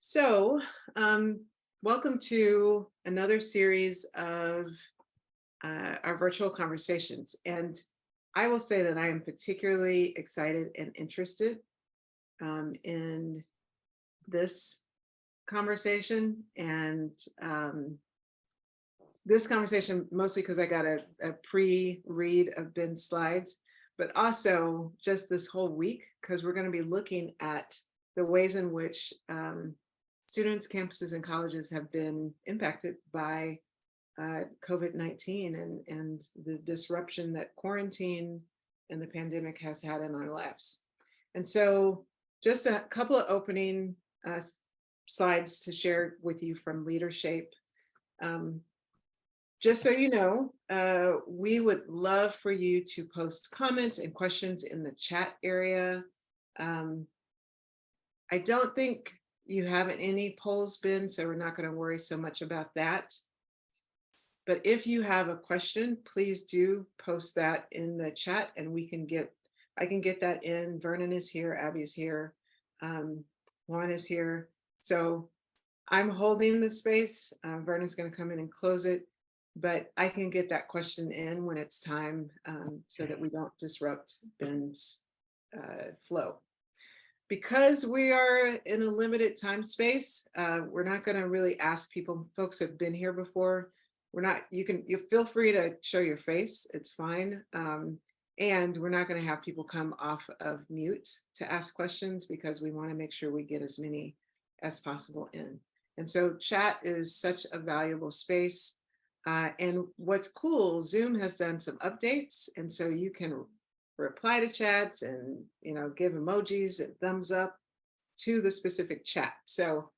So, welcome to another series of our virtual conversations. And I will say that I am particularly excited and interested in this conversation. And this conversation mostly because I got a pre-read of Ben's slides, but also just this whole week, because we're going to be looking at the ways in which students, campuses, and colleges have been impacted by COVID-19 and the disruption that quarantine and the pandemic has had in our lives. And so just a couple of opening slides to share with you from LeaderShape. Just so you know, we would love for you to post comments and questions in the chat area. I don't think you have any polls, Ben, so we're not going to worry so much about that. But if you have a question, please do post that in the chat and I can get that in. Vernon is here, Abby is here, Juan is here. So I'm holding the space. Vernon's going to come in and close it, but I can get that question in when it's time so that we don't disrupt Ben's flow. Because we are in a limited time space, we're not going to really ask people. Folks have been here before. You feel free to show your face. It's fine. And we're not going to have people come off of mute to ask questions because we want to make sure we get as many as possible in. And so chat is such a valuable space. And what's cool, Zoom has done some updates. And so you can reply to chats and give emojis and thumbs up to the specific chat. So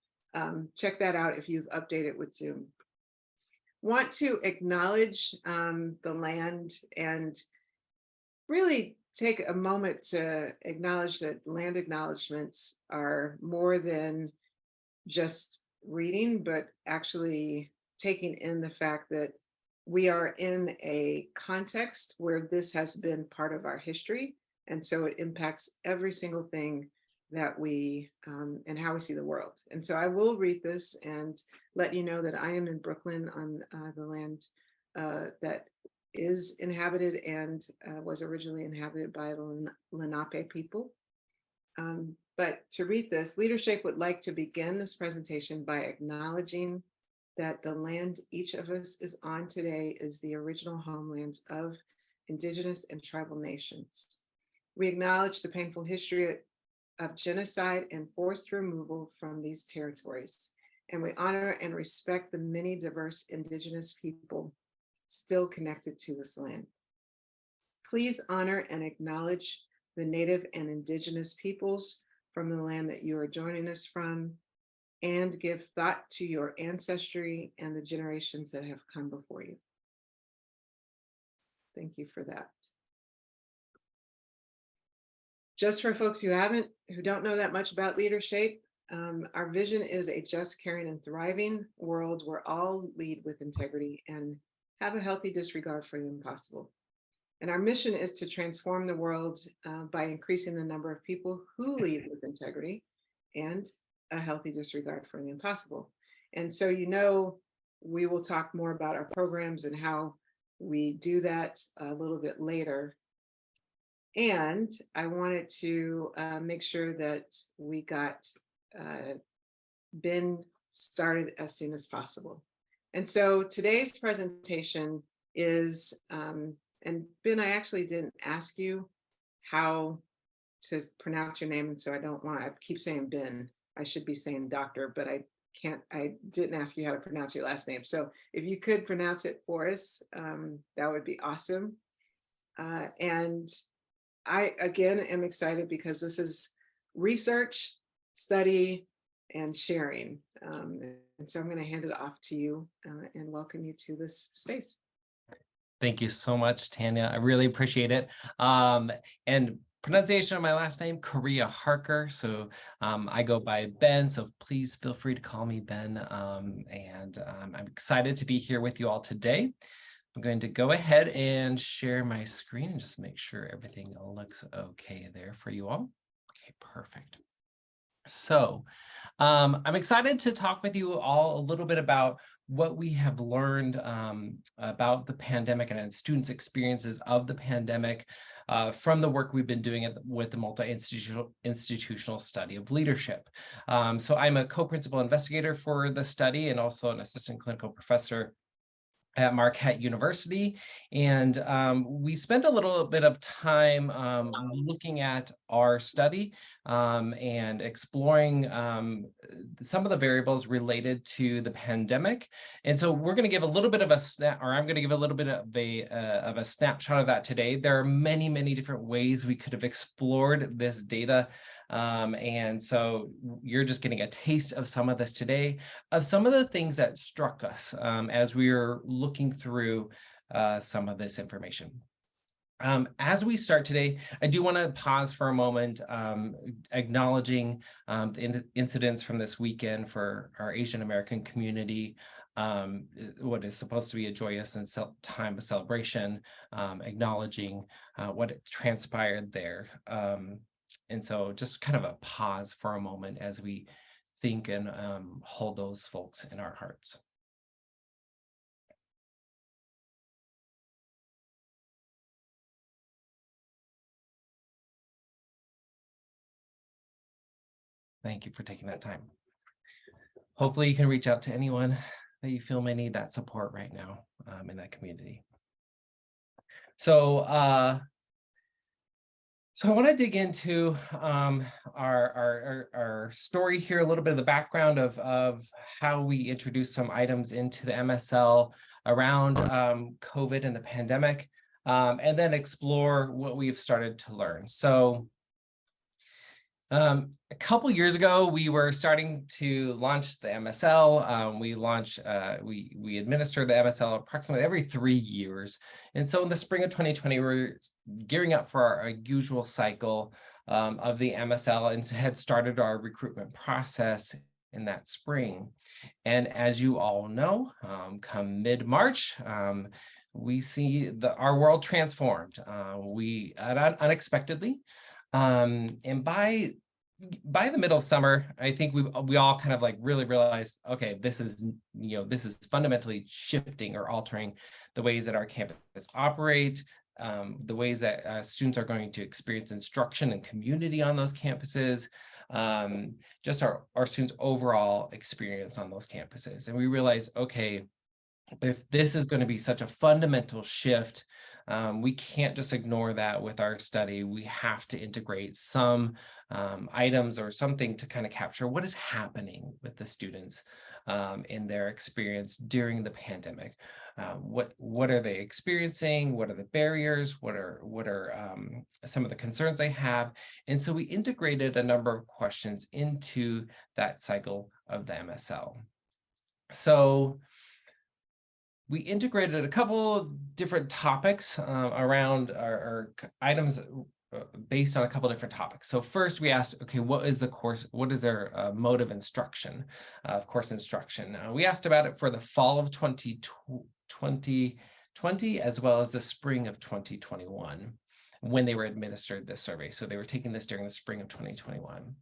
check that out if you've updated with Zoom. Want to acknowledge the land and really take a moment to acknowledge that land acknowledgements are more than just reading, but actually taking in the fact that we are in a context where this has been part of our history. And so it impacts every single thing that we and how we see the world. And so I will read this and let you know that I am in Brooklyn on the land that is inhabited and was originally inhabited by the Lenape people. But to read this, LeaderShape would like to begin this presentation by acknowledging that the land each of us is on today is the original homelands of Indigenous and tribal nations. We acknowledge the painful history of genocide and forced removal from these territories, and we honor and respect the many diverse Indigenous people still connected to this land. Please honor and acknowledge the Native and Indigenous peoples from the land that you are joining us from, and give thought to your ancestry and the generations that have come before you. Thank you for that. Just for folks who don't know that much about LeaderShape, our vision is a just, caring, and thriving world where all lead with integrity and have a healthy disregard for the impossible. And our mission is to transform the world by increasing the number of people who lead with integrity and a healthy disregard for the impossible. And so, we will talk more about our programs and how we do that a little bit later. And I wanted to make sure that we got Ben started as soon as possible. And so today's presentation is, and Ben, I actually didn't ask you how to pronounce your name, and so I keep saying Ben. I should be saying doctor, but I didn't ask you how to pronounce your last name. So if you could pronounce it for us, that would be awesome. And I, again, am excited because this is research, study, and sharing. And so I'm going to hand it off to you and welcome you to this space. Thank you so much, Tanya. I really appreciate it. And pronunciation of my last name, Correia-Harker. So I go by Ben, so please feel free to call me Ben. And I'm excited to be here with you all today. I'm going to go ahead and share my screen and just make sure everything looks okay there for you all. Okay, perfect. So I'm excited to talk with you all a little bit about what we have learned about the pandemic and students' experiences of the pandemic from the work we've been doing with the multi-institutional study of leadership. So I'm a co-principal investigator for the study and also an assistant clinical professor at Marquette University. And we spent a little bit of time looking at our study and exploring some of the variables related to the pandemic. And so we're going to give a little bit of I'm going to give a little bit of a snapshot of that today. There are many, many different ways we could have explored this data. And so you're just getting a taste of some of this today, of some of the things that struck us as we were looking through some of this information. As we start today, I do want to pause for a moment, acknowledging the incidents from this weekend for our Asian American community, what is supposed to be a joyous and time of celebration, acknowledging what transpired there. And so just kind of a pause for a moment as we think and hold those folks in our hearts. Thank you for taking that time. Hopefully you can reach out to anyone that you feel may need that support right now in that community. So I want to dig into our story here, a little bit of the background of how we introduced some items into the MSL around COVID and the pandemic, and then explore what we've started to learn. So a couple years ago, we were starting to launch the MSL. We administer the MSL approximately every 3 years. And so in the spring of 2020, we're gearing up for our usual cycle of the MSL and had started our recruitment process in that spring. And as you all know, come mid-March, we see our world transformed. Unexpectedly. And by the middle of summer, I think we all kind of like really realized, okay, this is fundamentally shifting or altering the ways that our campus operate, the ways that students are going to experience instruction and community on those campuses, just our students' overall experience on those campuses. And we realized, okay, if this is going to be such a fundamental shift, we can't just ignore that with our study. We have to integrate some items or something to kind of capture what is happening with the students in their experience during the pandemic. What are they experiencing? What are the barriers? What are some of the concerns they have? And so we integrated a number of questions into that cycle of the MSL. So we integrated a couple different topics around our items based on a couple different topics. So first we asked, okay, what is their mode of instruction, of course instruction? We asked about it for the fall of 2020 as well as the spring of 2021 when they were administered this survey. So they were taking this during the spring of 2021.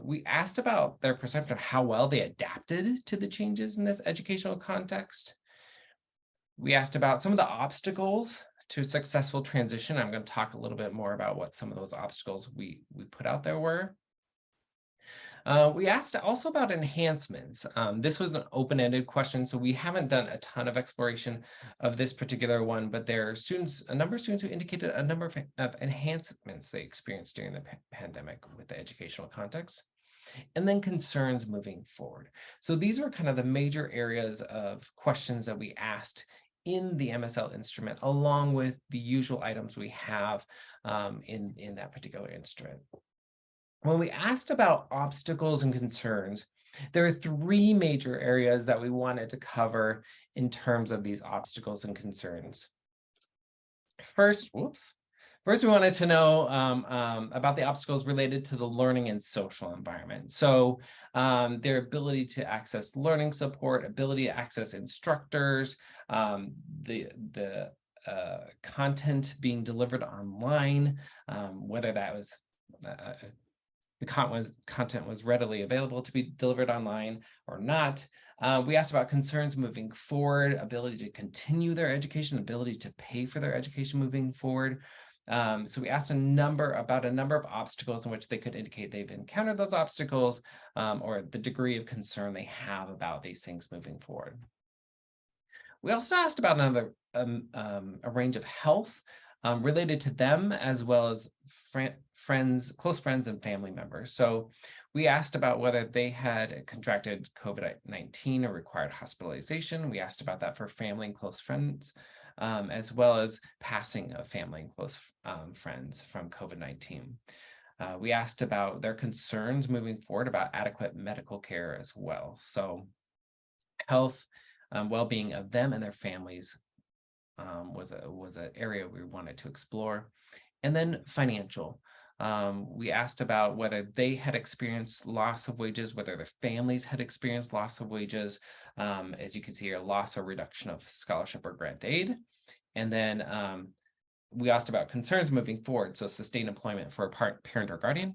We asked about their perception of how well they adapted to the changes in this educational context. We asked about some of the obstacles to successful transition. I'm going to talk a little bit more about what some of those obstacles we put out there were. We asked also about enhancements. This was an open-ended question, so we haven't done a ton of exploration of this particular one, but there are a number of students who indicated a number of enhancements they experienced during the pandemic with the educational context. And then concerns moving forward. So these were kind of the major areas of questions that we asked in the MSL instrument, along with the usual items we have in that particular instrument. When we asked about obstacles and concerns, there are 3 major areas that we wanted to cover in terms of these obstacles and concerns. First, we wanted to know about the obstacles related to the learning and social environment. So their ability to access learning support, ability to access instructors, the content being delivered online, whether that was the content was readily available to be delivered online or not. We asked about concerns moving forward, ability to continue their education, ability to pay for their education moving forward. So we asked about a number of obstacles in which they could indicate they've encountered those obstacles, or the degree of concern they have about these things moving forward. We also asked about a range of health related to them, as well as close friends and family members. So we asked about whether they had contracted COVID-19 or required hospitalization. We asked about that for family and close friends, as well as passing of family and close friends from COVID-19. We asked about their concerns moving forward about adequate medical care as well. So health, well-being of them and their families was an area we wanted to explore. And then financial. We asked about whether they had experienced loss of wages, whether their families had experienced loss of wages, as you can see here, loss or reduction of scholarship or grant aid. And then we asked about concerns moving forward, so sustained employment for a parent or guardian,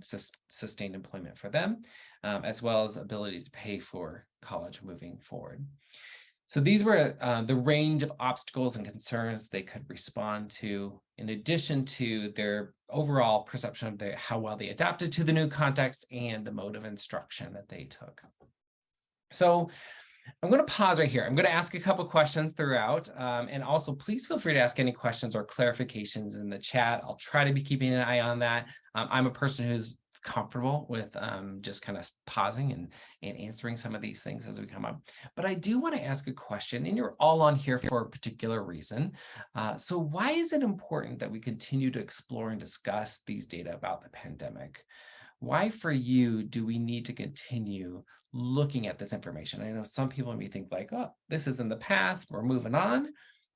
sustained employment for them, as well as ability to pay for college moving forward. So these were the range of obstacles and concerns they could respond to, in addition to their overall perception of how well they adapted to the new context and the mode of instruction that they took. So I'm going to pause right here. I'm going to ask a couple questions throughout, and also please feel free to ask any questions or clarifications in the chat. I'll try to be keeping an eye on that. I'm a person who's comfortable with just kind of pausing and answering some of these things as we come up. But I do want to ask a question, and you're all on here for a particular reason. So why is it important that we continue to explore and discuss these data about the pandemic? Why for you do we need to continue looking at this information? I know some people may think like, oh, this is in the past, we're moving on.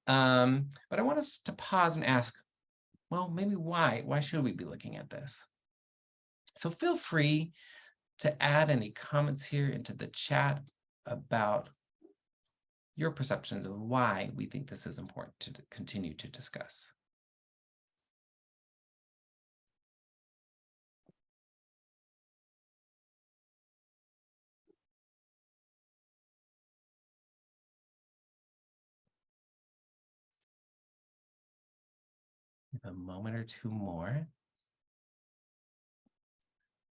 But I want us to pause and ask, well, maybe why? Why should we be looking at this? So feel free to add any comments here into the chat about your perceptions of why we think this is important to continue to discuss. A moment or two more.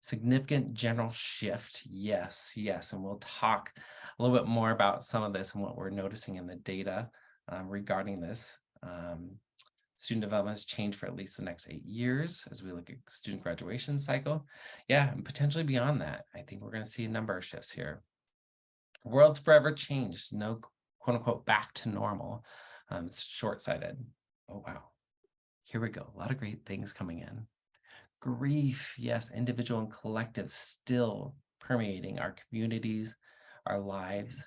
Significant general shift. Yes. And we'll talk a little bit more about some of this and what we're noticing in the data regarding this. Student development has changed for at least the next 8 years as we look at student graduation cycle. Yeah, and potentially beyond that. I think we're going to see a number of shifts here. The world's forever changed. No quote unquote back to normal. It's short-sighted. Oh, wow. Here we go. A lot of great things coming in. Grief, yes, individual and collective still permeating our communities, our lives.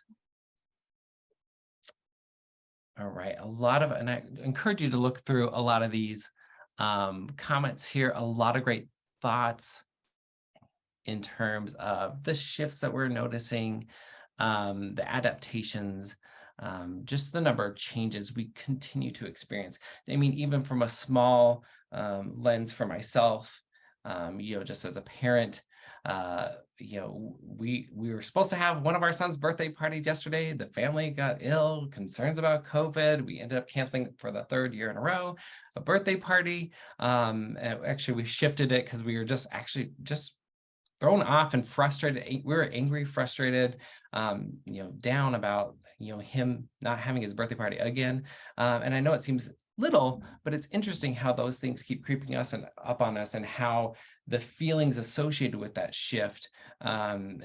All right, and I encourage you to look through a lot of these comments here, a lot of great thoughts in terms of the shifts that we're noticing, the adaptations, just the number of changes we continue to experience. I mean, even from a small lens for myself, just as a parent, we were supposed to have one of our son's birthday parties yesterday. The family got ill, concerns about COVID. We ended up canceling for the 3rd year in a row, a birthday party. Actually, we shifted it because we were just thrown off and frustrated. We were angry, frustrated, down about, him not having his birthday party again. And I know it seems little, but it's interesting how those things keep creeping up on us, and how the feelings associated with that shift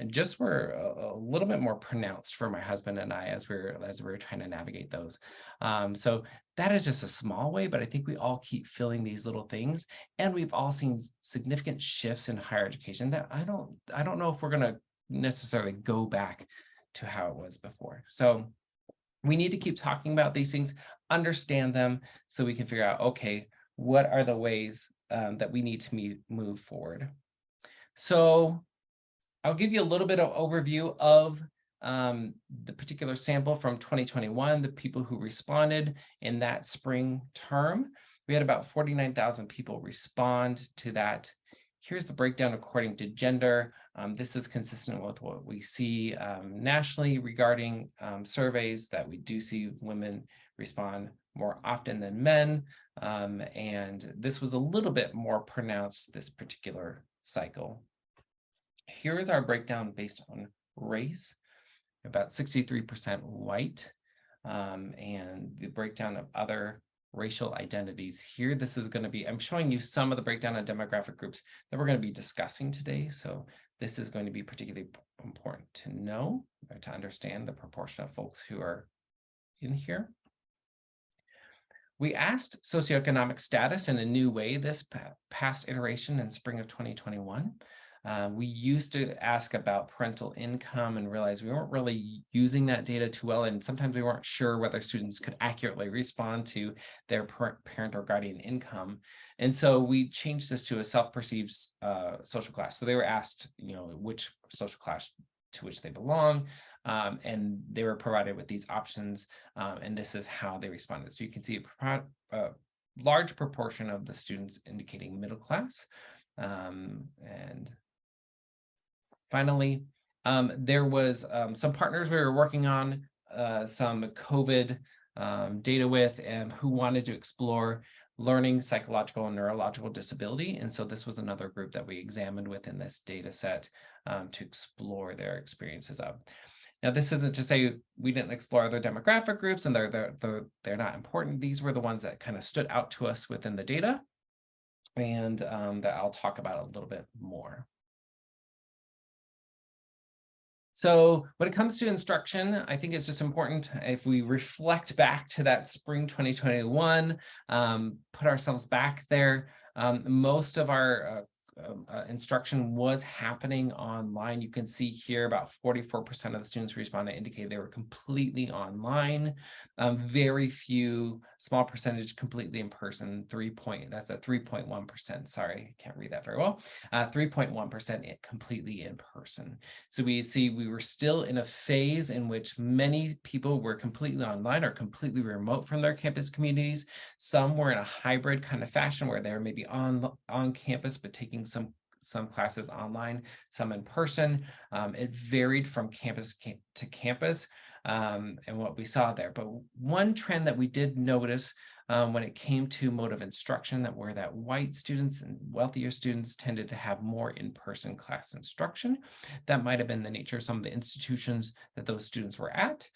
just were a little bit more pronounced for my husband and I as we were trying to navigate those. So that is just a small way, but I think we all keep feeling these little things, and we've all seen significant shifts in higher education that I don't know if we're going to necessarily go back to how it was before. So we need to keep talking about these things, understand them, so we can figure out, okay, what are the ways that we need to move forward. So I'll give you a little bit of overview of the particular sample from 2021, the people who responded in that spring term. We had about 49,000 people respond to that Here's the breakdown according to gender. This is consistent with what we see nationally regarding surveys, that we do see women respond more often than men. And this was a little bit more pronounced this particular cycle. Here is our breakdown based on race, about 63% white, and the breakdown of other racial identities. Here, this is going to be, I'm showing you some of the breakdown of demographic groups that we're going to be discussing today. So this is going to be particularly important to know or to understand the proportion of folks who are in here. We asked socioeconomic status in a new way this past iteration in spring of 2021. We used to ask about parental income and realized we weren't really using that data too well, and sometimes we weren't sure whether students could accurately respond to their parent or guardian income. And so we changed this to a self-perceived social class. So they were asked, which social class to which they belong, and they were provided with these options, and this is how they responded. So you can see a large proportion of the students indicating middle class, and finally, there was some partners we were working on some COVID data with, and who wanted to explore learning, psychological and neurological disability. And so this was another group that we examined within this data set to explore their experiences of. Now, this isn't to say we didn't explore other demographic groups and they're not important. These were the ones that kind of stood out to us within the data, and that I'll talk about a little bit more. So when it comes to instruction, I think it's just important if we reflect back to that spring 2021, put ourselves back there. Most of our instruction was happening online. You can see here about 44% of the students who responded indicated they were completely online. Very few, small percentage completely in person, that's at 3.1%. Sorry, I can't read that very well. 3.1% completely in person. So we see we were still in a phase in which many people were completely online or completely remote from their campus communities. Some were in a hybrid kind of fashion where they were maybe on campus, but taking some classes online, some in person. It varied from campus to campus, and what we saw there. But one trend that we did notice when it came to mode of instruction, that white students and wealthier students tended to have more in-person class instruction. That might have been the nature of some of the institutions that those students were at,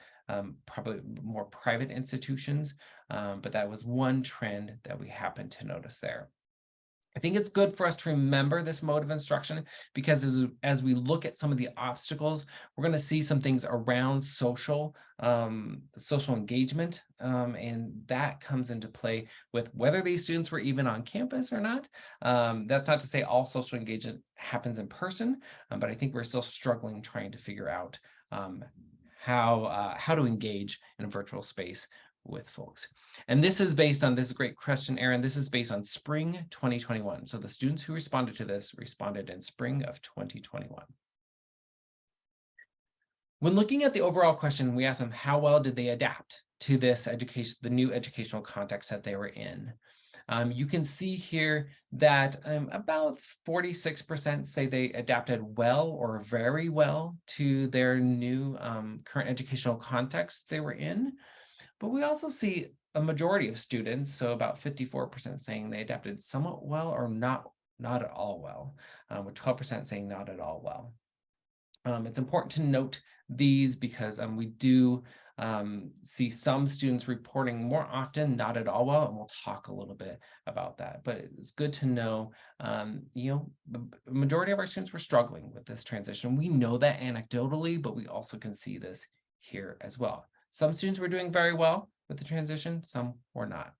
probably more private institutions, but that was one trend that we happened to notice there. I think it's good for us to remember this mode of instruction, because as we look at some of the obstacles, we're going to see some things around social engagement, and that comes into play with whether these students were even on campus or not. That's not to say all social engagement happens in person, but I think we're still struggling trying to figure out how to engage in a virtual space with folks. And this is based on, this is a great question, Aaron. This is based on spring 2021. So the students who responded to this responded in spring of 2021. When looking at the overall question, we asked them how well did they adapt to this education, the new educational context that they were in. You can see here that about 46% say they adapted well or very well to their new current educational context they were in. But we also see a majority of students, so about 54% saying they adapted somewhat well or not at all well, with 12% saying not at all well. It's important to note these because we do see some students reporting more often not at all well, and we'll talk a little bit about that. But it's good to know, the majority of our students were struggling with this transition. We know that anecdotally, but we also can see this here as well. Some students were doing very well with the transition, some were not.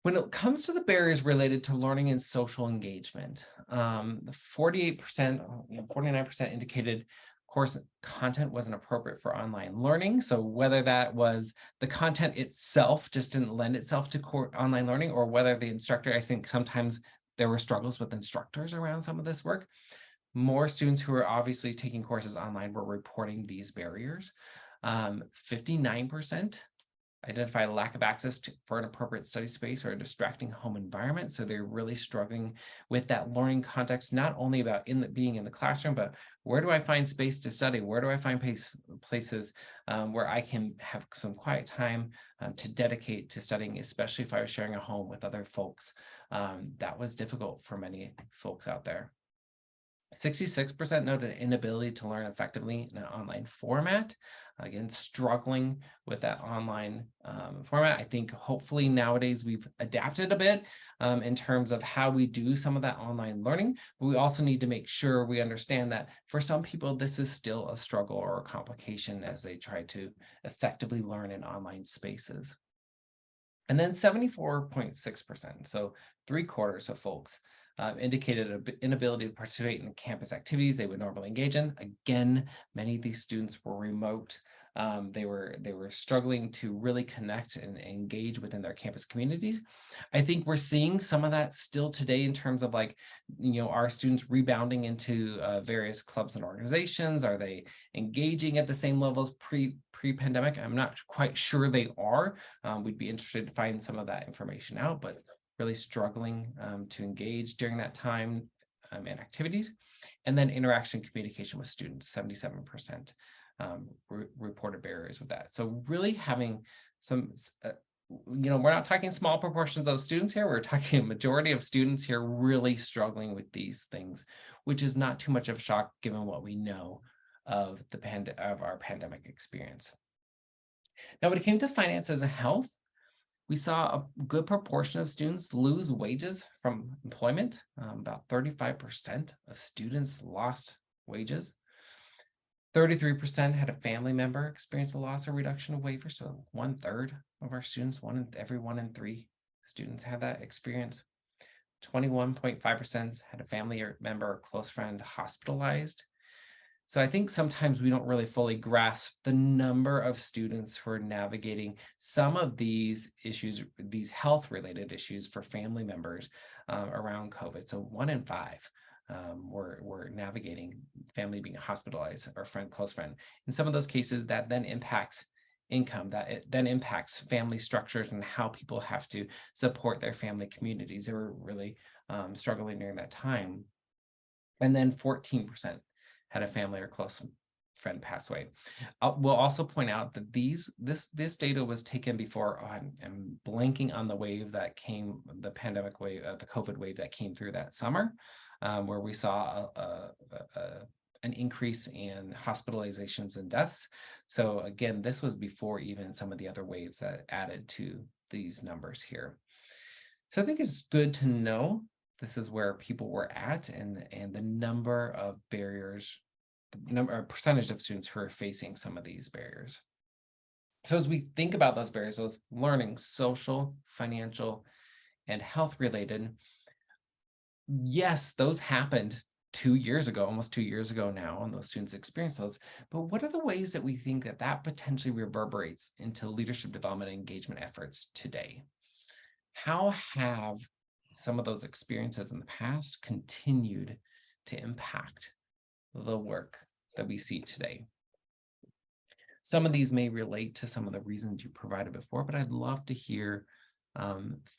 When it comes to the barriers related to learning and social engagement, 48%, 49% indicated course content wasn't appropriate for online learning. So whether that was the content itself just didn't lend itself to online learning, or whether the instructor, I think sometimes there were struggles with instructors around some of this work. More students who are obviously taking courses online were reporting these barriers. 59% identify a lack of access for an appropriate study space or a distracting home environment. So they're really struggling with that learning context, not only about being in the classroom, but where do I find space to study? Where do I find places where I can have some quiet time to dedicate to studying, especially if I was sharing a home with other folks. That was difficult for many folks out there. 66% noted inability to learn effectively in an online format. Again, struggling with that online format. I think hopefully nowadays we've adapted a bit in terms of how we do some of that online learning, but we also need to make sure we understand that for some people, this is still a struggle or a complication as they try to effectively learn in online spaces. And then 74.6%, so 3/4 of folks indicated an inability to participate in campus activities they would normally engage in. Again, many of these students were remote. They were struggling to really connect and engage within their campus communities. I think we're seeing some of that still today in terms of like, our students rebounding into various clubs and organizations. Are they engaging at the same levels pre-pandemic? I'm not quite sure they are. We'd be interested to find some of that information out, but really struggling to engage during that time in activities. And then interaction communication with students, 77% reported barriers with that. So really having some, we're not talking small proportions of students here, we're talking a majority of students here really struggling with these things, which is not too much of a shock given what we know of our pandemic experience. Now, when it came to finances and health, we saw a good proportion of students lose wages from employment. About 35% of students lost wages. 33% had a family member experience a loss or reduction of wages. So 1/3 of our students, every 1 in 3 students had that experience. 21.5% had a family member or close friend hospitalized. So I think sometimes we don't really fully grasp the number of students who are navigating some of these issues, these health-related issues for family members around COVID. So 1 in 5 were navigating family being hospitalized or close friend. In some of those cases, that then impacts income, that it then impacts family structures and how people have to support their family communities. They were really struggling during that time. And then 14% had a family or close friend pass away. We'll also point out that this data was taken before. I'm blanking on the wave that came, the pandemic wave, the COVID wave that came through that summer, where we saw an increase in hospitalizations and deaths. So again, this was before even some of the other waves that added to these numbers here. So I think it's good to know this is where people were at and the number of barriers, the number or percentage of students who are facing some of these barriers. So as we think about those barriers, those learning, social, financial, and health related, yes, those happened 2 years ago, almost 2 years ago now, and those students experienced those. But what are the ways that we think that potentially reverberates into leadership development and engagement efforts today? How have some of those experiences in the past continued to impact the work that we see today? Some of these may relate to some of the reasons you provided before, but I'd love to hear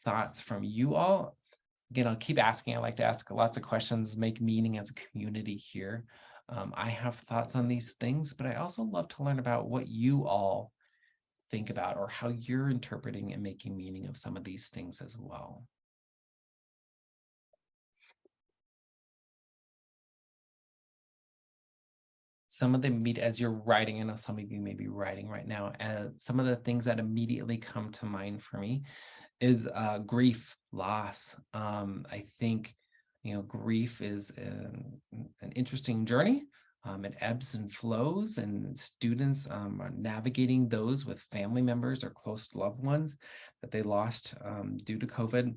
thoughts from you all. Again, I'll keep asking. I like to ask lots of questions, make meaning as a community here. I have thoughts on these things, but I also love to learn about what you all think about or how you're interpreting and making meaning of some of these things as well. Some of them as you're writing, I know some of you may be writing right now, some of the things that immediately come to mind for me is grief, loss. I think, grief is an interesting journey. It ebbs and flows, and students are navigating those with family members or close loved ones that they lost due to COVID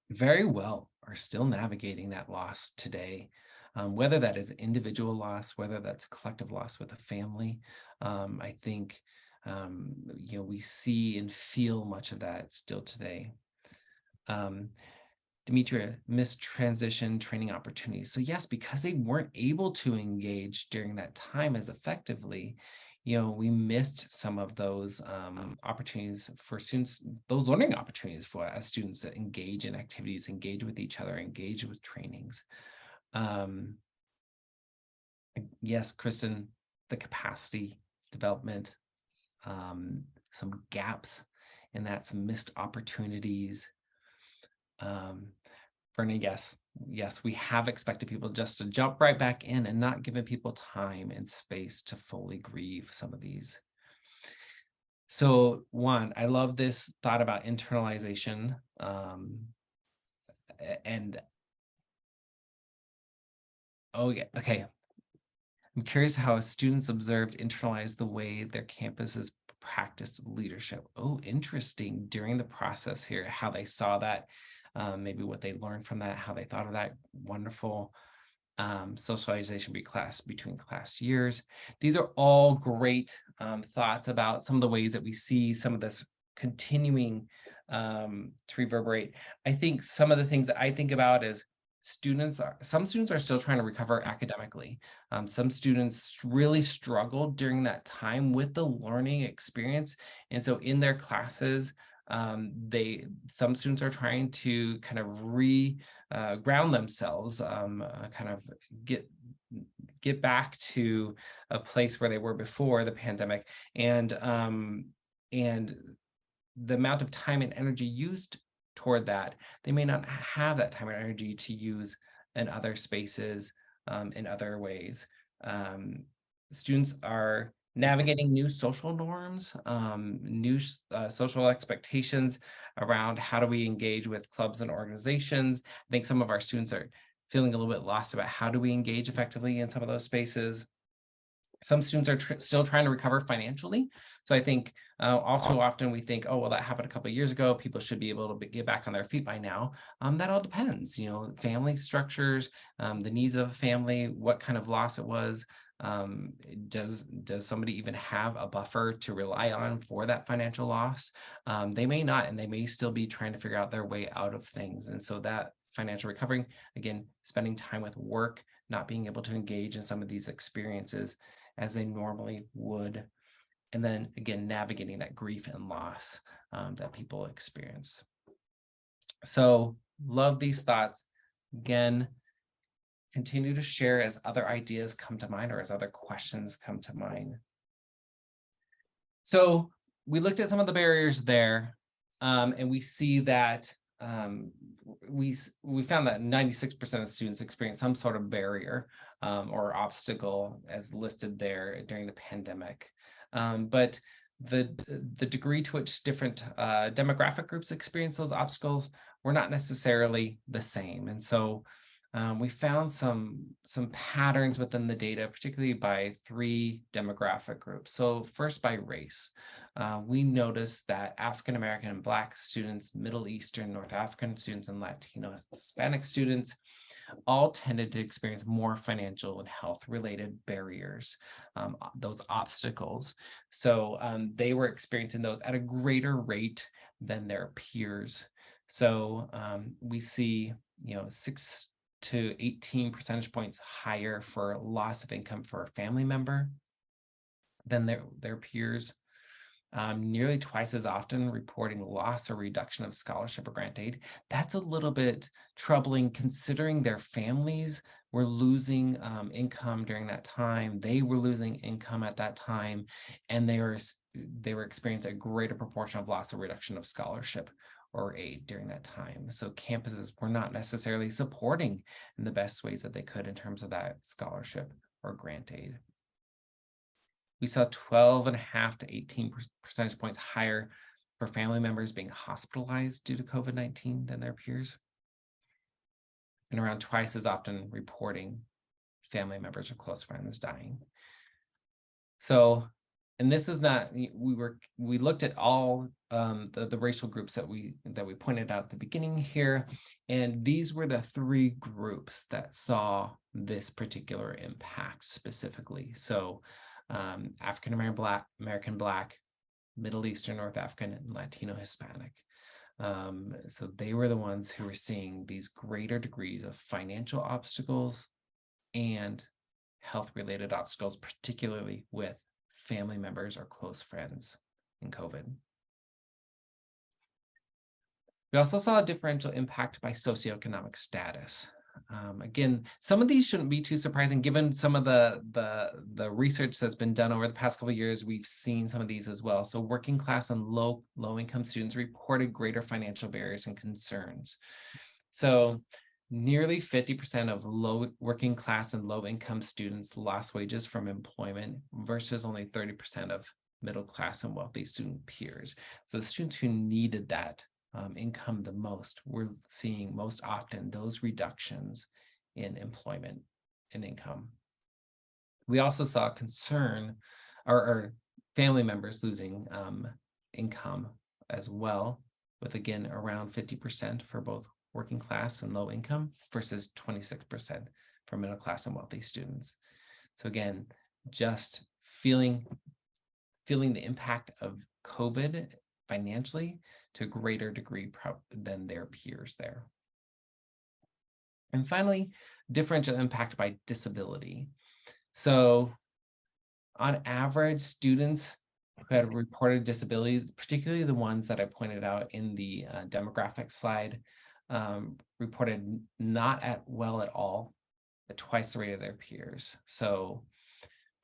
very well, are still navigating that loss today. Whether that is individual loss, whether that's collective loss with a family, I think we see and feel much of that still today. Demetria, missed transition training opportunities. So yes, because they weren't able to engage during that time as effectively, we missed some of those opportunities for students, those learning opportunities for as students that engage in activities, engage with each other, engage with trainings. Yes, Kristen, the capacity development, some gaps in that, some missed opportunities. Vernon, yes, we have expected people just to jump right back in and not giving people time and space to fully grieve some of these. So one, I love this thought about internalization. And oh yeah, okay. I'm curious how students observed internalized the way their campuses practiced leadership. Oh, interesting. During the process here, how they saw that, maybe what they learned from that, how they thought of that. Wonderful. Socialization between class years. These are all great thoughts about some of the ways that we see some of this continuing to reverberate. I think some of the things that I think about is some students are still trying to recover academically. Some students really struggled during that time with the learning experience. And so in their classes, some students are trying to kind of ground themselves, kind of get back to a place where they were before the pandemic, and the amount of time and energy used toward that, they may not have that time and energy to use in other spaces, in other ways. Students are navigating new social norms, new social expectations around how do we engage with clubs and organizations. I think some of our students are feeling a little bit lost about how do we engage effectively in some of those spaces. Some students are still trying to recover financially. So I think all too often we think, oh, well, that happened a couple of years ago. People should be able to get back on their feet by now. That all depends, family structures, the needs of a family, what kind of loss it was. Does somebody even have a buffer to rely on for that financial loss? They may not, and they may still be trying to figure out their way out of things. And so that financial recovery, again, spending time with work, not being able to engage in some of these experiences as they normally would. And then again, navigating that grief and loss that people experience. So love these thoughts. Again, continue to share as other ideas come to mind or as other questions come to mind. So we looked at some of the barriers there, and we see that we found that 96% of students experience some sort of barrier or obstacle as listed there during the pandemic. But the degree to which different demographic groups experience those obstacles were not necessarily the same. And so we found some patterns within the data, particularly by 3 demographic groups. So first, by race, we noticed that African American and Black students, Middle Eastern, North African students, and Latino Hispanic students all tended to experience more financial and health-related barriers, those obstacles. So they were experiencing those at a greater rate than their peers. So we see, 6 to 18 percentage points higher for loss of income for a family member than their peers. Nearly twice as often reporting loss or reduction of scholarship or grant aid. That's a little bit troubling considering their families were losing income during that time. They were losing income at that time, and they were experiencing a greater proportion of loss or reduction of scholarship or aid during that time. So campuses were not necessarily supporting in the best ways that they could in terms of that scholarship or grant aid. We saw 12.5 to 18 percentage points higher for family members being hospitalized due to COVID-19 than their peers, and around twice as often reporting family members or close friends dying. So, and this is not, we looked at all the racial groups that we pointed out at the beginning here, and these were the 3 groups that saw this particular impact specifically. So African American Black, Middle Eastern, North African, and Latino Hispanic. So they were the ones who were seeing these greater degrees of financial obstacles and health-related obstacles, particularly with family members or close friends in COVID. We also saw a differential impact by socioeconomic status. Again, some of these shouldn't be too surprising given some of the research that's been done over the past couple of years. We've seen some of these as well. So working class and low income students reported greater financial barriers and concerns. So nearly 50% of working class and low income students lost wages from employment versus only 30% of middle class and wealthy student peers. So the students who needed that income the most, we're seeing most often those reductions in employment and income. We also saw concern or family members losing income as well, with again around 50% for both working class and low income versus 26% for middle class and wealthy students. So again, just feeling the impact of COVID financially to a greater degree than their peers there. And finally, differential impact by disability. So on average, students who had reported disabilities, particularly the ones that I pointed out in the demographic slide, reported not well at all, at twice the rate of their peers. So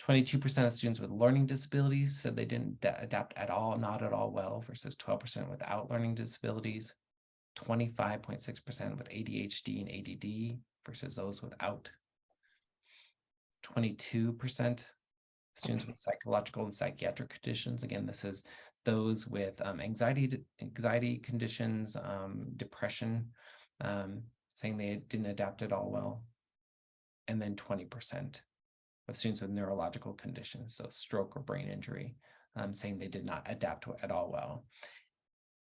22% of students with learning disabilities said they didn't adapt at all, not at all well, versus 12% without learning disabilities, 25.6% with ADHD and ADD versus those without, 22% students with psychological and psychiatric conditions. Again, this is those with anxiety conditions, depression, saying they didn't adapt at all well. And then 20% of students with neurological conditions, so stroke or brain injury, saying they did not adapt at all well.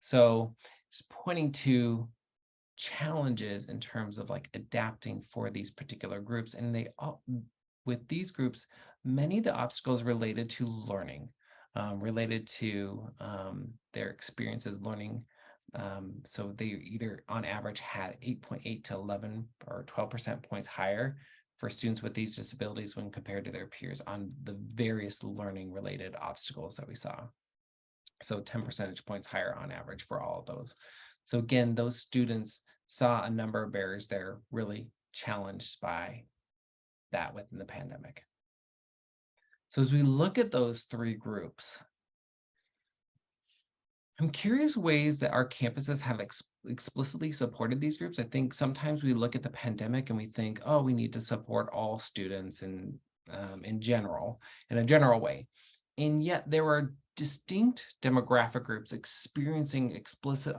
So just pointing to challenges in terms of like adapting for these particular groups. And they all, with these groups, many of the obstacles related to learning, related to their experiences learning. So they either on average had 8.8 to 11 or 12% points higher for students with these disabilities when compared to their peers on the various learning related obstacles that we saw. So 10 percentage points higher on average for all of those. So again, those students saw a number of barriers there really challenged by that within the pandemic. So as we look at those three groups, I'm curious ways that our campuses have explicitly supported these groups. I think sometimes we look at the pandemic and we think, oh, we need to support all students in general, in a general way. And yet there are distinct demographic groups experiencing explicit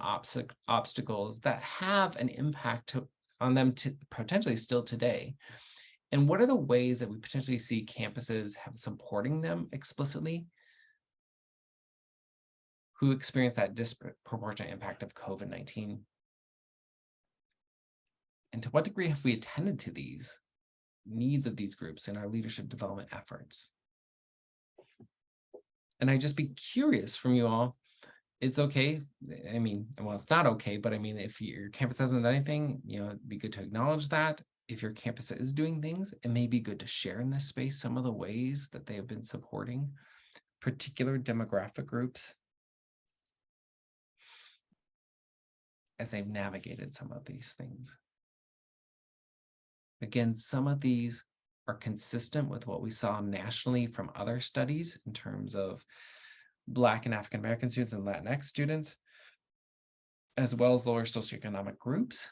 obstacles that have an impact on them potentially still today. And what are the ways that we potentially see campuses have supporting them explicitly who experience that disproportionate impact of COVID-19? And to what degree have we attended to these needs of these groups in our leadership development efforts? And I'd just be curious from you all. It's okay. I mean, well, it's not okay, but I mean, if your campus hasn't done anything, it'd be good to acknowledge that. If your campus is doing things, it may be good to share in this space some of the ways that they have been supporting particular demographic groups as they've navigated some of these things. Again, some of these are consistent with what we saw nationally from other studies in terms of Black and African American students and Latinx students, as well as lower socioeconomic groups.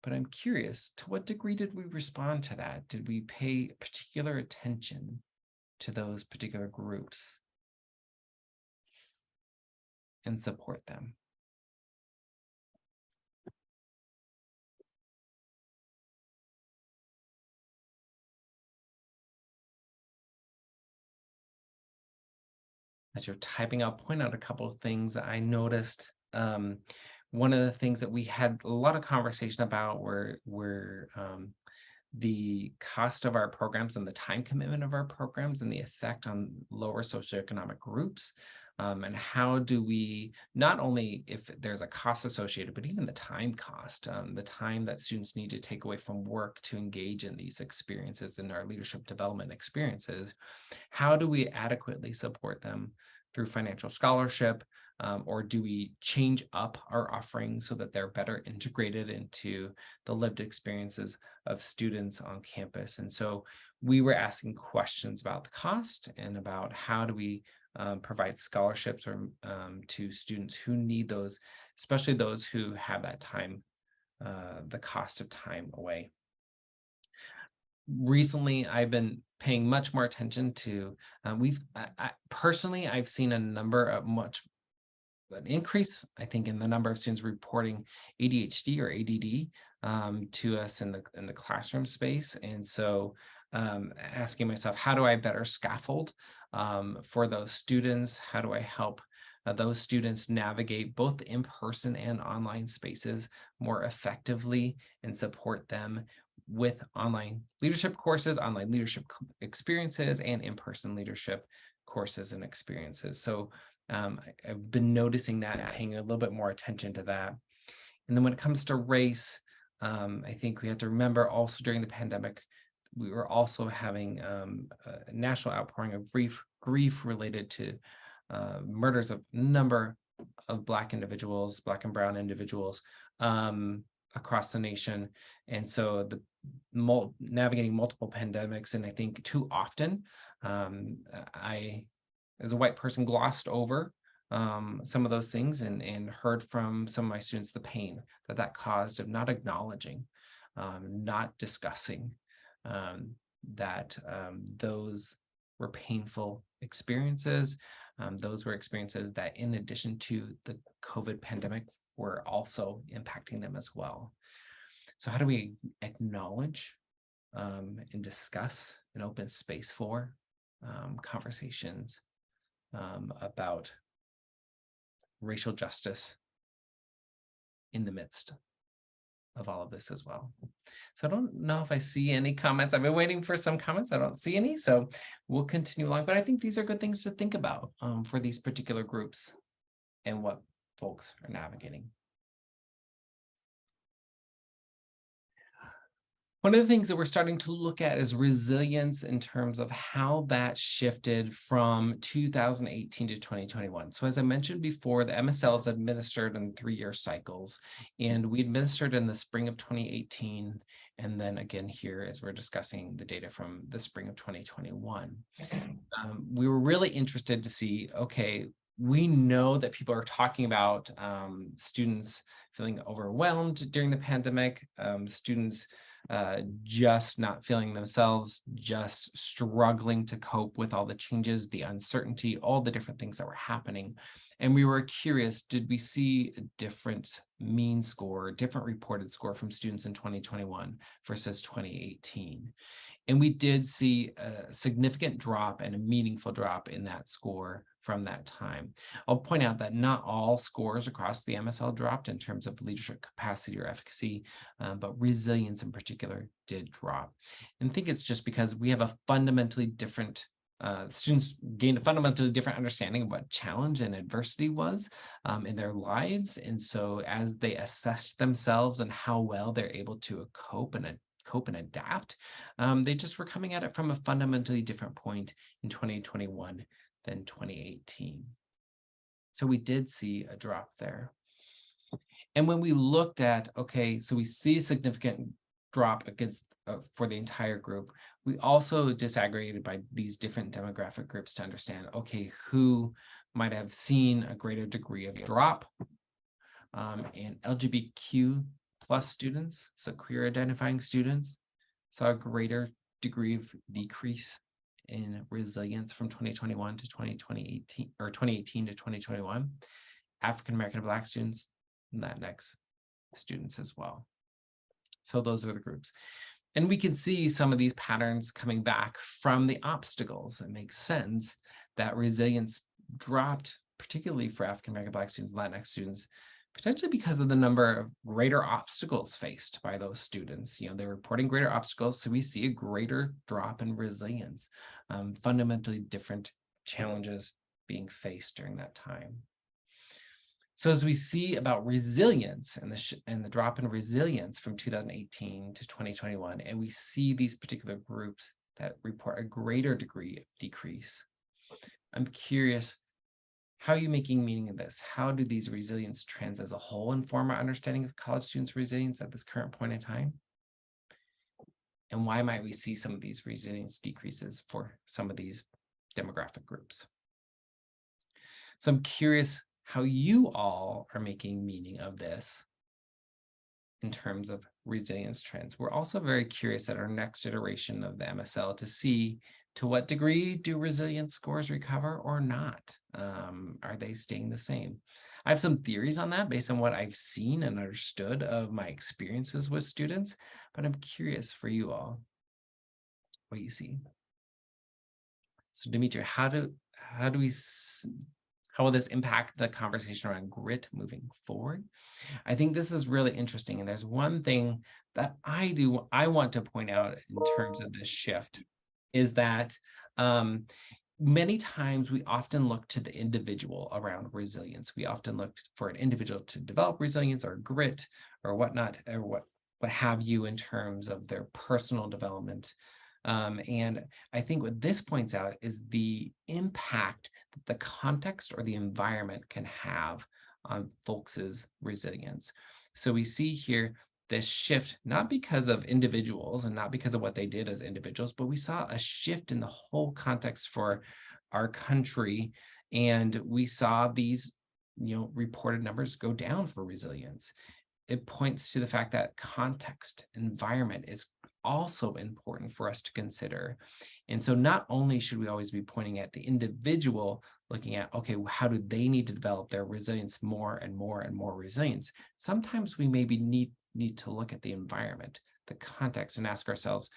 But I'm curious, to what degree did we respond to that? Did we pay particular attention to those particular groups and support them? As you're typing, I'll point out a couple of things I noticed. One of the things that we had a lot of conversation about were the cost of our programs and the time commitment of our programs and the effect on lower socioeconomic groups. And how do we, not only if there's a cost associated, but even the time cost, the time that students need to take away from work to engage in these experiences, in our leadership development experiences, how do we adequately support them through financial scholarship? Or do we change up our offerings so that they're better integrated into the lived experiences of students on campus? And so we were asking questions about the cost and about how do we provide scholarships or to students who need those, especially those who have that time, the cost of time away. Recently, I've been paying much more attention to, personally, I've seen a number of an increase, I think, in the number of students reporting ADHD or ADD to us in the classroom space. And so asking myself, how do I better scaffold for those students? How do I help those students navigate both the in-person and online spaces more effectively and support them with online leadership courses, online leadership experiences, and in-person leadership courses and experiences? So I've been noticing that, paying a little bit more attention to that. And then when it comes to race, I think we have to remember also during the pandemic, we were also having a national outpouring of grief related to murders of a number of Black individuals, Black and Brown individuals across the nation. And so navigating multiple pandemics, and I think too often I, as a white person, glossed over some of those things and heard from some of my students the pain that caused of not acknowledging, not discussing that those were painful experiences. Those were experiences that, in addition to the COVID pandemic, were also impacting them as well. So how do we acknowledge and discuss an open space for conversations about racial justice in the midst of all of this as well? So I don't know if I see any comments. I've been waiting for some comments. I don't see any, so we'll continue along. But I think these are good things to think about for these particular groups and what folks are navigating. One of the things that we're starting to look at is resilience in terms of how that shifted from 2018 to 2021. So as I mentioned before, the MSL is administered in 3-year cycles, and we administered in the spring of 2018, and then again here as we're discussing the data from the spring of 2021. We were really interested to see, okay, we know that people are talking about students feeling overwhelmed during the pandemic, students just not feeling themselves, just struggling to cope with all the changes, the uncertainty, all the different things that were happening. And we were curious, did we see a different mean score, different reported score from students in 2021 versus 2018? And we did see a significant drop and a meaningful drop in that score from that time. I'll point out that not all scores across the MSL dropped in terms of leadership capacity or efficacy, but resilience in particular did drop. And I think it's just because we have a fundamentally different, students gained a fundamentally different understanding of what challenge and adversity was in their lives. And so as they assess themselves and how well they're able to cope and adapt, they just were coming at it from a fundamentally different point in 2021 than 2018. So we did see a drop there. And when we looked at, okay, so we see a significant drop against for the entire group, we also disaggregated by these different demographic groups to understand, okay, who might have seen a greater degree of drop, and LGBTQ plus students, so queer identifying students, saw a greater degree of decrease in resilience from 2021 to 2018, or 2018 to 2021. African American and Black students, Latinx students as well. So those are the groups. And we can see some of these patterns coming back from the obstacles. It makes sense that resilience dropped, particularly for African American Black students, Latinx students, potentially because of the number of greater obstacles faced by those students. They're reporting greater obstacles, so we see a greater drop in resilience, fundamentally different challenges being faced during that time. So as we see about resilience and the drop in resilience from 2018 to 2021, and we see these particular groups that report a greater degree of decrease, I'm curious, how are you making meaning of this? How do these resilience trends as a whole inform our understanding of college students' resilience at this current point in time? And why might we see some of these resilience decreases for some of these demographic groups? So I'm curious how you all are making meaning of this in terms of resilience trends. We're also very curious at our next iteration of the MSL to see to what degree do resilience scores recover or not? Are they staying the same? I have some theories on that based on what I've seen and understood of my experiences with students, but I'm curious for you all what you see. So Dimitri, how will this impact the conversation around grit moving forward? I think this is really interesting. And there's one thing that I want to point out in terms of this shift is that many times we often look to the individual around resilience. We often look for an individual to develop resilience or grit or whatnot, or what have you in terms of their personal development. And I think what this points out is the impact that the context or the environment can have on folks' resilience. So we see here this shift, not because of individuals and not because of what they did as individuals, but we saw a shift in the whole context for our country. And we saw these, reported numbers go down for resilience. It points to the fact that context, environment is also important for us to consider. And so not only should we always be pointing at the individual, looking at, okay, how do they need to develop their resilience more and more and more resilience? Sometimes we maybe need to look at the environment, the context, and ask ourselves,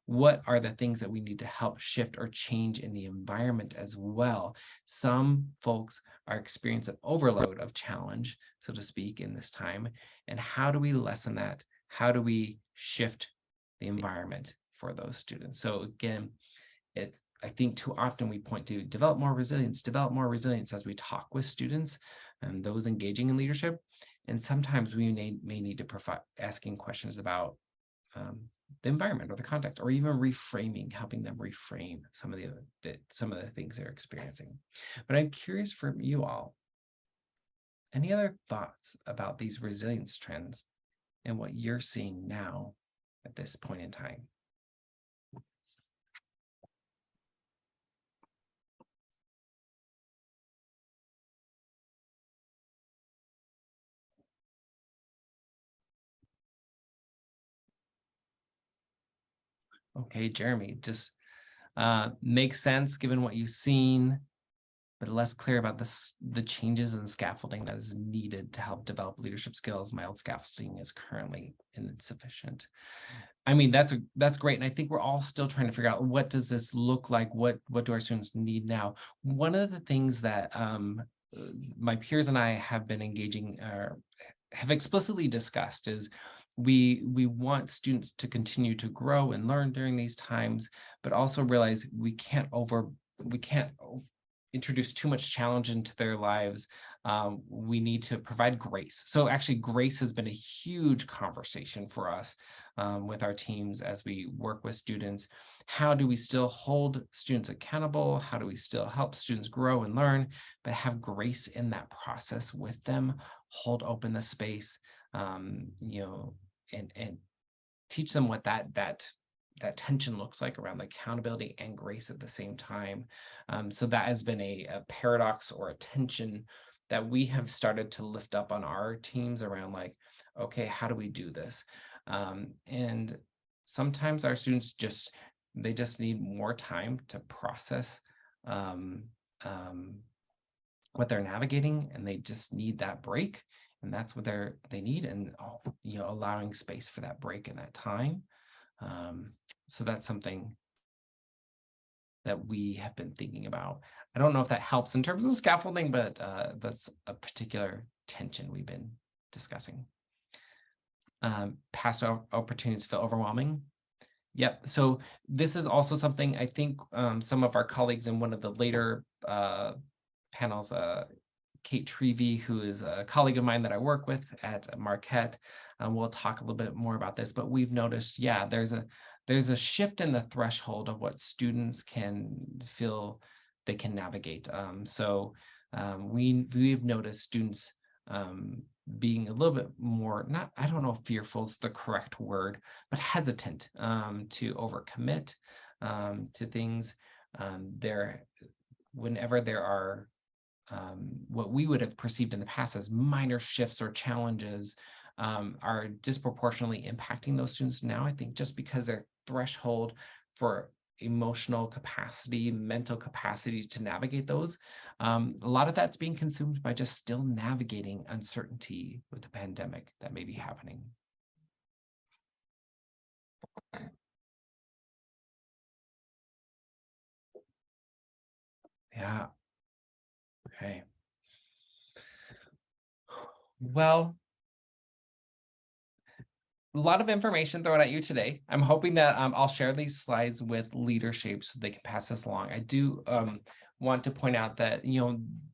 what are the things that we need to help shift or change in the environment as well? Some folks are experiencing overload of challenge, so to speak, in this time. And how do we lessen that? How do we shift the environment for those students? So again, I think too often we point to develop more resilience as we talk with students and those engaging in leadership. And sometimes we may need to provide asking questions about the environment or the context, or even helping them reframe some of the things they're experiencing. But I'm curious from you all, any other thoughts about these resilience trends and what you're seeing now at this point in time? Okay, Jeremy, just makes sense given what you've seen, but less clear about the changes in scaffolding that is needed to help develop leadership skills. My old scaffolding is currently insufficient. I mean, that's great. And I think we're all still trying to figure out, what does this look like? What do our students need now? One of the things that my peers and I have been engaging have explicitly discussed is we want students to continue to grow and learn during these times, but also realize we can't introduce too much challenge into their lives. We need to provide grace. So actually, grace has been a huge conversation for us with our teams as we work with students. How do we still hold students accountable? How do we still help students grow and learn, but have grace in that process with them, hold open the space, and teach them what that tension looks like around accountability and grace at the same time. So that has been a paradox or a tension that we have started to lift up on our teams around, okay, how do we do this? And sometimes our students just need more time to process what they're navigating, and they just need that break. And that's what they need, and allowing space for that break and that time. So that's something that we have been thinking about. I don't know if that helps in terms of scaffolding, but that's a particular tension we've been discussing. Past opportunities feel overwhelming. Yep. So this is also something I think some of our colleagues in one of the later panels, Kate Trevey, who is a colleague of mine that I work with at Marquette, we'll talk a little bit more about this, but we've noticed, yeah, there's a shift in the threshold of what students can feel they can navigate. We've noticed students being a little bit more, not, I don't know if fearful is the correct word, but hesitant to overcommit to things. Whenever there are what we would have perceived in the past as minor shifts or challenges are disproportionately impacting those students now, I think just because their threshold for emotional capacity, mental capacity to navigate those, a lot of that's being consumed by just still navigating uncertainty with the pandemic that may be happening. Yeah. Okay. Well, a lot of information thrown at you today. I'm hoping that I'll share these slides with LeaderShape so they can pass this along. I do want to point out that,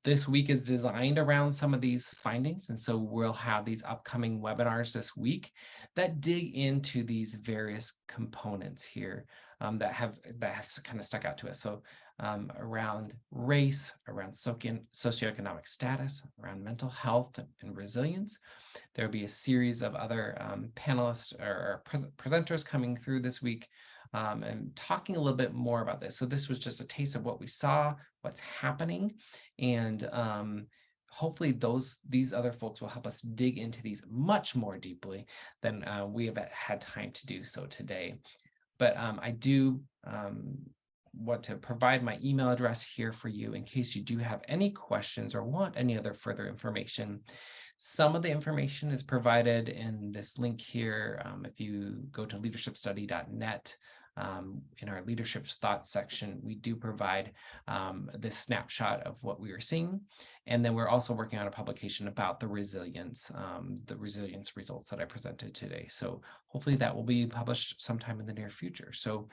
this week is designed around some of these findings. And so we'll have these upcoming webinars this week that dig into these various components here that have kind of stuck out to us. So around race, around socioeconomic status, around mental health and resilience. There'll be a series of other panelists or presenters coming through this week and talking a little bit more about this. So this was just a taste of what we saw, what's happening, and hopefully these other folks will help us dig into these much more deeply than we have had time to do so today. But I do want to provide my email address here for you in case you do have any questions or want any other further information. Some of the information is provided in this link here. If you go to leadershipstudy.net, in our leadership thoughts section, we do provide this snapshot of what we are seeing. And then we're also working on a publication about the resilience results that I presented today. So hopefully that will be published sometime in the near future. So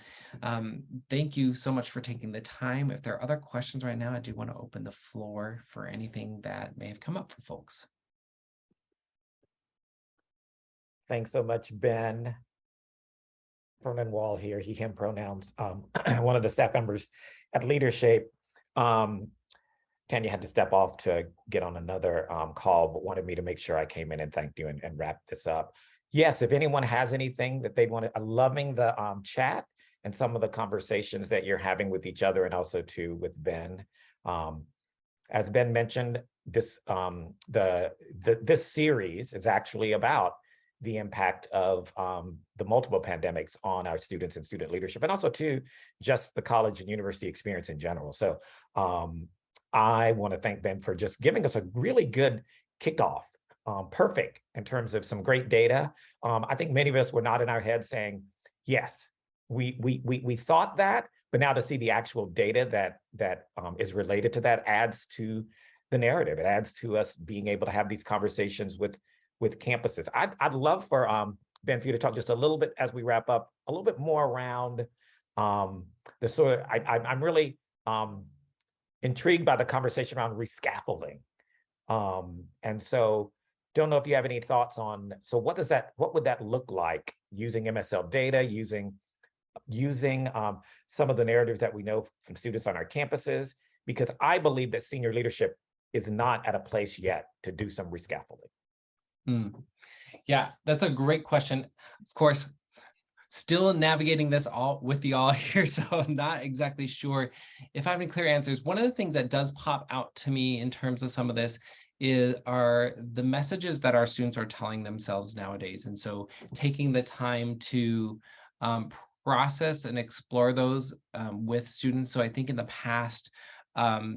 thank you so much for taking the time. If there are other questions right now, I do want to open the floor for anything that may have come up for folks. Thanks so much, Ben. Vernon Wall here, he, him pronouns. One of the staff members at LeaderShape. Tanya had to step off to get on another call, but wanted me to make sure I came in and thanked you and wrap this up. Yes, if anyone has anything that they'd want to, loving the chat and some of the conversations that you're having with each other and also too with Ben. As Ben mentioned, this this series is actually about the impact of the multiple pandemics on our students and student leadership, and also too, just the college and university experience in general. So I want to thank Ben for just giving us a really good kickoff, perfect in terms of some great data. I think many of us were nodding our heads saying, yes, we thought that, but now to see the actual data that is related to that adds to the narrative. It adds to us being able to have these conversations with campuses. I'd love for Ben, for you to talk just a little bit as we wrap up, a little bit more around the sort of, I'm really intrigued by the conversation around rescaffolding. And so don't know if you have any thoughts on, so what would that look like using MSL data, using some of the narratives that we know from students on our campuses, because I believe that senior leadership is not at a place yet to do some rescaffolding. Yeah, that's a great question. Of course, still navigating this all with you all here, so I'm not exactly sure if I have any clear answers. One of the things that does pop out to me in terms of some of this are the messages that our students are telling themselves nowadays. And so taking the time to process and explore those with students. So I think in the past,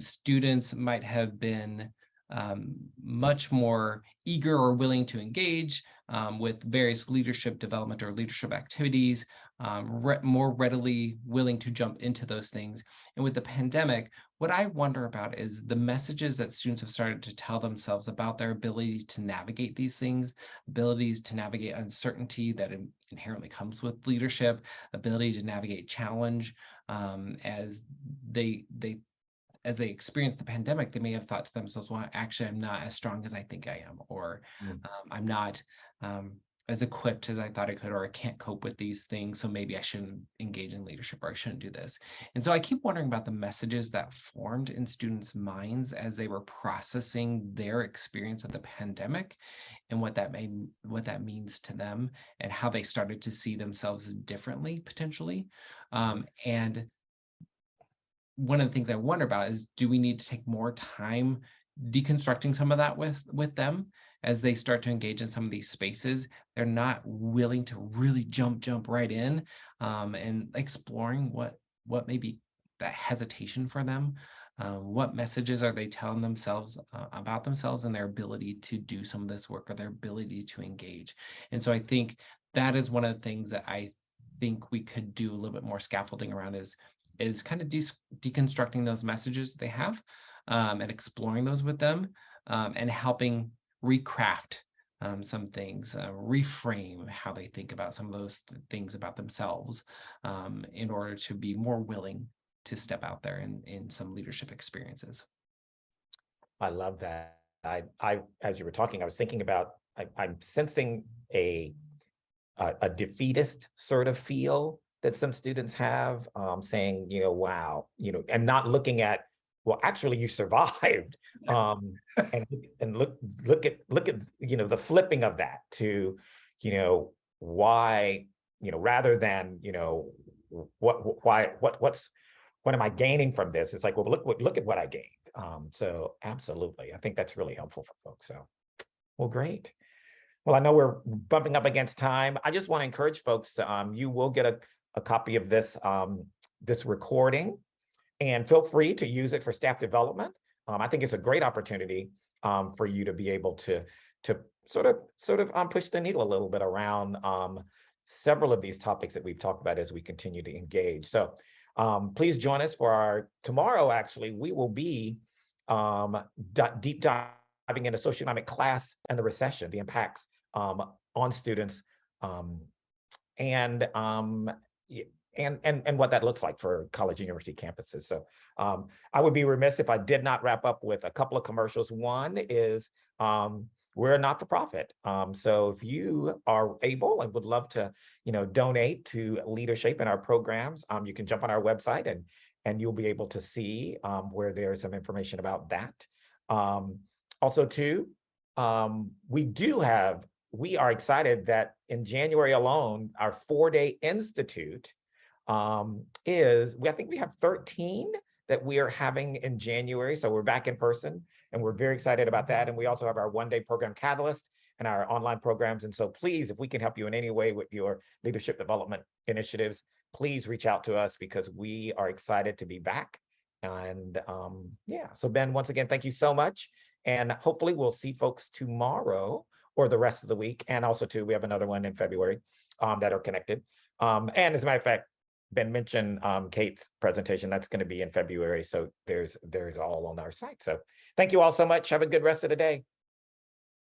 students might have been much more eager or willing to engage with various leadership development or leadership activities, more readily willing to jump into those things. And with the pandemic, what I wonder about is the messages that students have started to tell themselves about their ability to navigate these things, abilities to navigate uncertainty that inherently comes with leadership, ability to navigate challenge. As they experience the pandemic, they may have thought to themselves, well, actually, I'm not as strong as I think I am, or I'm not as equipped as I thought I could, or I can't cope with these things, so maybe I shouldn't engage in leadership, or I shouldn't do this. And so I keep wondering about the messages that formed in students' minds as they were processing their experience of the pandemic, and what that means to them, and how they started to see themselves differently, potentially. And one of the things I wonder about is, do we need to take more time deconstructing some of that with them as they start to engage in some of these spaces? They're not willing to really jump right in, and exploring what may be that hesitation for them. What messages are they telling themselves about themselves and their ability to do some of this work, or their ability to engage? And so I think that is one of the things that I think we could do a little bit more scaffolding around, is kind of deconstructing those messages they have, and exploring those with them, and helping recraft some things, reframe how they think about some of those things about themselves, in order to be more willing to step out there in some leadership experiences. I love that. I as you were talking, I was thinking about, I'm sensing a defeatist sort of feel that some students have, saying, wow, and not looking at, well, actually you survived, and look at the flipping of that to, why, rather than, what am I gaining from this? It's like, well, look at what I gained. So absolutely, I think that's really helpful for folks. So, well, great. Well, I know we're bumping up against time. I just want to encourage folks to, you will get a copy of this this recording, and feel free to use it for staff development. I think it's a great opportunity for you to be able to sort of push the needle a little bit around several of these topics that we've talked about as we continue to engage. So please join us for our tomorrow. Actually, we will be deep diving into socioeconomic class and the recession, the impacts on students, and what that looks like for college and university campuses. So I would be remiss if I did not wrap up with a couple of commercials. One is, we're a not-for-profit. So if you are able and would love to, donate to LeaderShape and our programs, you can jump on our website and you'll be able to see where there's some information about that. Also too, we are excited that in January alone, our 4-day institute I think we have 13 that we are having in January. So we're back in person and we're very excited about that. And we also have our 1-day program Catalyst and our online programs. And so please, if we can help you in any way with your leadership development initiatives, please reach out to us, because we are excited to be back. And yeah, so Ben, once again, thank you so much. And hopefully we'll see folks tomorrow or the rest of the week. And also too, we have another one in February that are connected. And as a matter of fact, Ben mentioned Kate's presentation. That's going to be in February. So there's all on our site. So thank you all so much. Have a good rest of the day.